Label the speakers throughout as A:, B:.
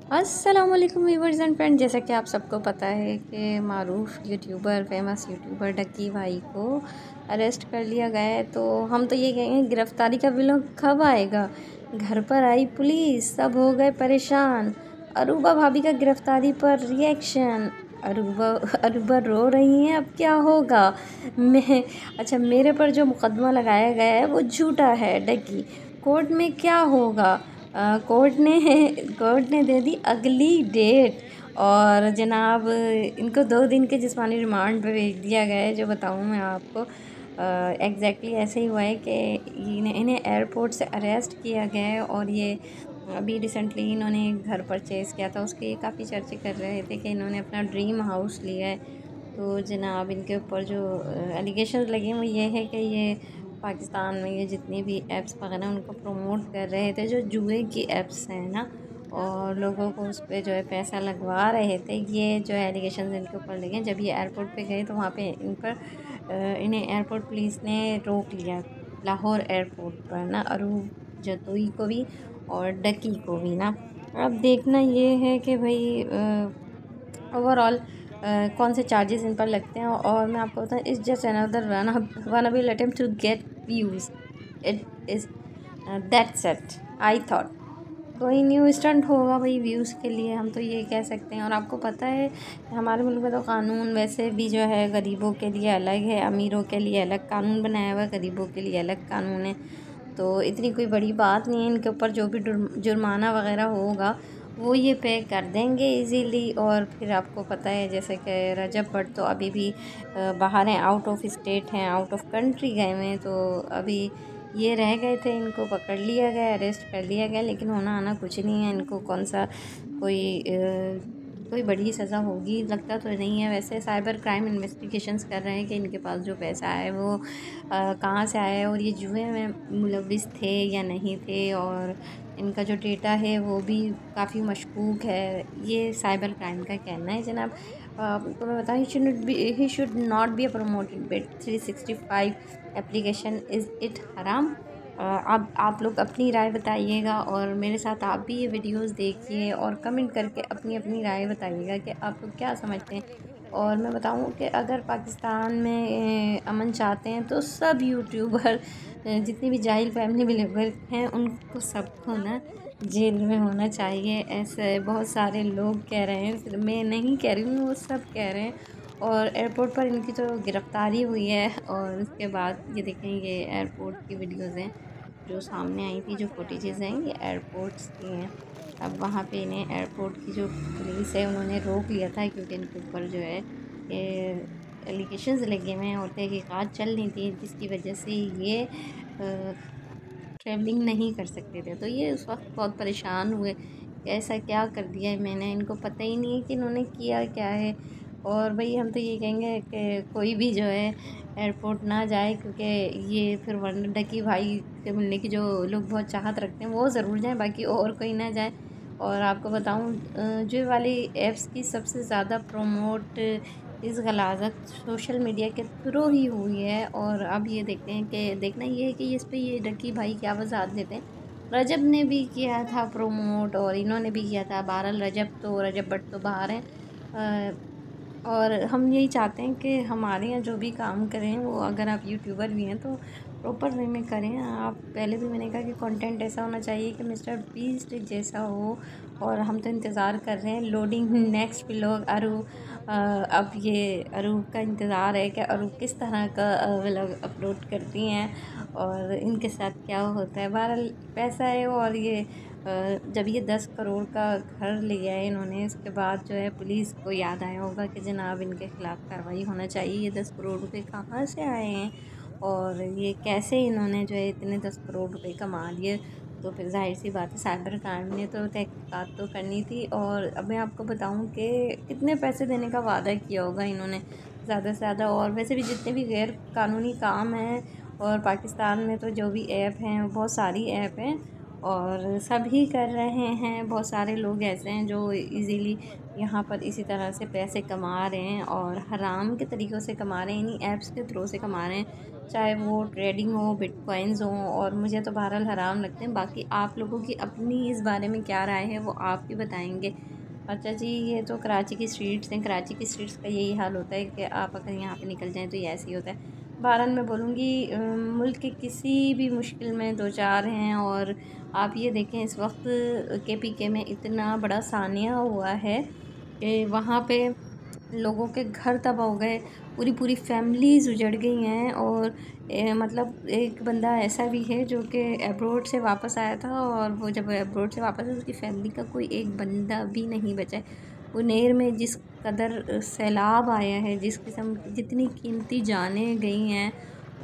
A: अस्सलाम वालेकुम viewers and friend. जैसा कि आप सबको पता है कि मारूफ यूट्यूबर फेमस यूट्यूबर डक्की भाई को अरेस्ट कर लिया गया है। तो हम तो ये कहेंगे गिरफ्तारी का व्लॉग कब आएगा। घर पर आई पुलिस, सब हो गए परेशान। अरूबा भाभी का गिरफ्तारी पर रिएक्शन। अरूबा अरूबा रो रही हैं, अब क्या होगा। मैं अच्छा, मेरे पर जो मुकदमा लगाया गया है वो झूठा है। डक्की कोर्ट में क्या होगा। कोर्ट ने दे दी अगली डेट। और जनाब इनको 2 दिन के जिस्मानी रिमांड पे भेज दिया गया है। जो बताऊँ मैं आपको, एग्जैक्टली ऐसे ही हुआ है कि इन्हें एयरपोर्ट से अरेस्ट किया गया है। और ये अभी रिसेंटली इन्होंने एक घर परचेज़ किया था, उसके काफ़ी चर्चे कर रहे थे कि इन्होंने अपना ड्रीम हाउस लिया है। तो जनाब इनके ऊपर जो एलिगेशंस लगे हैं वो ये है कि ये पाकिस्तान में ये जितनी भी ऐप्स वगैरह उनको प्रमोट कर रहे थे, जो जुए की ऐप्स हैं ना, और लोगों को उस पर जो है पैसा लगवा रहे थे। ये जो एलिगेशंस इनके ऊपर लगे। जब ये एयरपोर्ट पे गए तो वहाँ पे इन पर इन्हें एयरपोर्ट पुलिस ने रोक लिया, लाहौर एयरपोर्ट पर ना, अरूब जतोई को भी और डकी को भी ना। अब देखना ये है कि भाई ओवरऑल कौन से चार्जेस इन पर लगते हैं। और मैं आपको बताऊँ, is just another wannabe attempt to get views, it is that set. I thought कोई न्यू स्टंट होगा भाई व्यूज़ के लिए, हम तो ये कह सकते हैं। और आपको पता है हमारे मुल्क में तो कानून वैसे भी जो है गरीबों के लिए अलग है, अमीरों के लिए अलग कानून बनाया हुआ है, गरीबों के लिए अलग कानून है। तो इतनी कोई बड़ी बात नहीं है। इनके ऊपर जो भी जुर्माना वगैरह होगा वो ये पे कर देंगे इजीली। और फिर आपको पता है जैसे कि रजब भट्ट तो अभी भी बाहर हैं, आउट ऑफ स्टेट हैं, आउट ऑफ कंट्री गए हुए हैं। तो अभी ये रह गए थे, इनको पकड़ लिया गया, अरेस्ट कर लिया गया, लेकिन होना आना कुछ नहीं है। इनको कौन सा कोई बड़ी सज़ा होगी लगता तो नहीं है। वैसे साइबर क्राइम इन्वेस्टिगेशंस कर रहे हैं कि इनके पास जो पैसा है वो कहाँ से आया है और ये जुए में मुलविस थे या नहीं थे। और इनका जो डेटा है वो भी काफ़ी मशकूक है, ये साइबर क्राइम का कहना है जनाब। तो मैं बताऊँ, he should not be a promoted bit 365 application, is it हराम। अब आप लोग अपनी राय बताइएगा और मेरे साथ आप भी ये वीडियोस देखिए और कमेंट करके अपनी अपनी राय बताइएगा कि आप लोग क्या समझते हैं। और मैं बताऊं कि अगर पाकिस्तान में अमन चाहते हैं तो सब यूट्यूबर जितनी भी जाहिल फैमिली बिलीवर हैं उनको सबको ना जेल में होना चाहिए। ऐसे बहुत सारे लोग कह रहे हैं, सिर्फ मैं नहीं कह रही हूँ, वो सब कह रहे हैं। और एयरपोर्ट पर इनकी जो गिरफ़्तारी हुई है और उसके बाद ये देखें, ये एयरपोर्ट की वीडियोज़ हैं जो सामने आई थी, जो फुटेजेस हैं ये एयरपोर्ट्स की हैं। अब वहाँ पे इन्हें एयरपोर्ट की जो पुलिस है उन्होंने रोक लिया था क्योंकि इनके ऊपर जो है ये एलिगेशंस लगे हुए हैं और तहकीकात चल रही थी, जिसकी वजह से ये ट्रैवलिंग नहीं कर सकते थे। तो ये उस वक्त बहुत परेशान हुए कि ऐसा क्या कर दिया है मैंने, इनको पता ही नहीं है कि इन्होंने किया क्या है। और भाई हम तो ये कहेंगे कि कोई भी जो है एयरपोर्ट ना जाए, क्योंकि ये फिर वरना डकी भाई से मिलने की जो लोग बहुत चाहत रखते हैं वो ज़रूर जाएं, बाकी और कोई ना जाए। और आपको बताऊं, जो वाली ऐप्स की सबसे ज़्यादा प्रोमोट इस गलाजत सोशल मीडिया के थ्रू ही हुई है। और अब ये देखते हैं कि देखना ये है कि इस पे ये डकी भाई क्या वजाहत देते हैं। रजब ने भी किया था प्रोमोट और इन्होंने भी किया था। बहरहाल रजब भट्ट तो बाहर हैं। और हम यही चाहते हैं कि हमारे यहाँ जो भी काम करें वो, अगर आप यूट्यूबर भी हैं तो प्रॉपर वे में करें। आप पहले भी मैंने कहा कि कंटेंट ऐसा होना चाहिए कि मिस्टर बीस्ट जैसा हो। और हम तो इंतज़ार कर रहे हैं लोडिंग नेक्स्ट व्लॉग अरू। अब ये अरू का इंतज़ार है कि अरू किस तरह का व्लॉग अपलोड करती हैं और इनके साथ क्या होता है। बहरहाल पैसा है। और ये जब ये 10 करोड़ का घर लिया है इन्होंने, इसके बाद जो है पुलिस को याद आया होगा कि जनाब इनके ख़िलाफ़ कार्रवाई होना चाहिए। ये 10 करोड़ रुपए कहाँ से आए हैं और ये कैसे इन्होंने जो है इतने 10 करोड़ रुपए कमा लिए। तो फिर जाहिर सी बात है साइबर क्राइम ने तो तहकीकात तो करनी थी। और अब मैं आपको बताऊं कि कितने पैसे देने का वादा किया होगा इन्होंने, ज़्यादा से ज़्यादा। और वैसे भी जितने भी गैर कानूनी काम हैं और पाकिस्तान में तो जो भी ऐप हैं बहुत सारी ऐप हैं, और सभी कर रहे हैं। बहुत सारे लोग ऐसे हैं जो इजीली यहाँ पर इसी तरह से पैसे कमा रहे हैं और हराम के तरीक़ों से कमा रहे हैं, इन्हीं ऐप्स के थ्रू से कमा रहे हैं, चाहे वो ट्रेडिंग हो, बिटकॉइंस हों। और मुझे तो बहरहाल हराम लगते हैं। बाकी आप लोगों की अपनी इस बारे में क्या राय है वो आप ही बताएंगे। अच्छा जी, ये तो कराची की स्ट्रीट्स हैं। कराची की स्ट्रीट्स का यही हाल होता है कि आप अगर यहाँ पे निकल जाएं तो ये ऐसे ही होता है। बहरहाल मैं बोलूँगी मुल्क के किसी भी मुश्किल में दो चार हैं। और आप ये देखें इस वक्त KPK में इतना बड़ा सानिया हुआ है कि वहाँ पे लोगों के घर तबाह हो गए, पूरी पूरी फैमिलीज़ उजड़ गई हैं। और मतलब एक बंदा ऐसा भी है जो कि अब्रोड से वापस आया था, और वो जब अब्रोड से वापस आया उसकी फैमिली का कोई एक बंदा भी नहीं बचा है। उनेर में जिस कदर सैलाब आया है, जिस किस्म जितनी कीमती जानें गई हैं,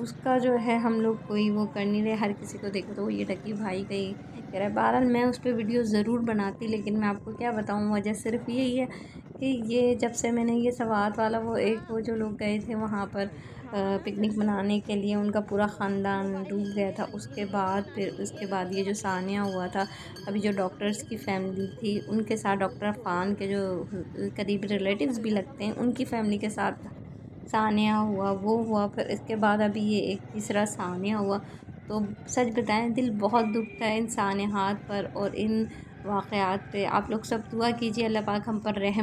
A: उसका जो है हम लोग कोई वो कर नहीं रहे। हर किसी को देखो तो वो ये टकी भाई कहीं कह रहा है। बहरहाल मैं उस पर वीडियो ज़रूर बनाती, लेकिन मैं आपको क्या बताऊँ, वजह सिर्फ यही है कि ये जब से मैंने ये सवात वाला वो जो लोग गए थे वहाँ पर पिकनिक मनाने के लिए, उनका पूरा ख़ानदान डूब गया था। उसके बाद ये जो सानिया हुआ था, अभी जो डॉक्टर्स की फैमिली थी उनके साथ, डॉक्टर अफ़ान के जो करीबी रिलेटिव्स भी लगते हैं उनकी फैमिली के साथ सानिया हुआ, वो हुआ। फिर इसके बाद अभी ये एक तीसरा सानिया हुआ। तो सच बताएं दिल बहुत दुखता है इन सानियात पर और इन वाक़यात पे। आप लोग सब दुआ कीजिए अल्लाह पाक हम पर रहम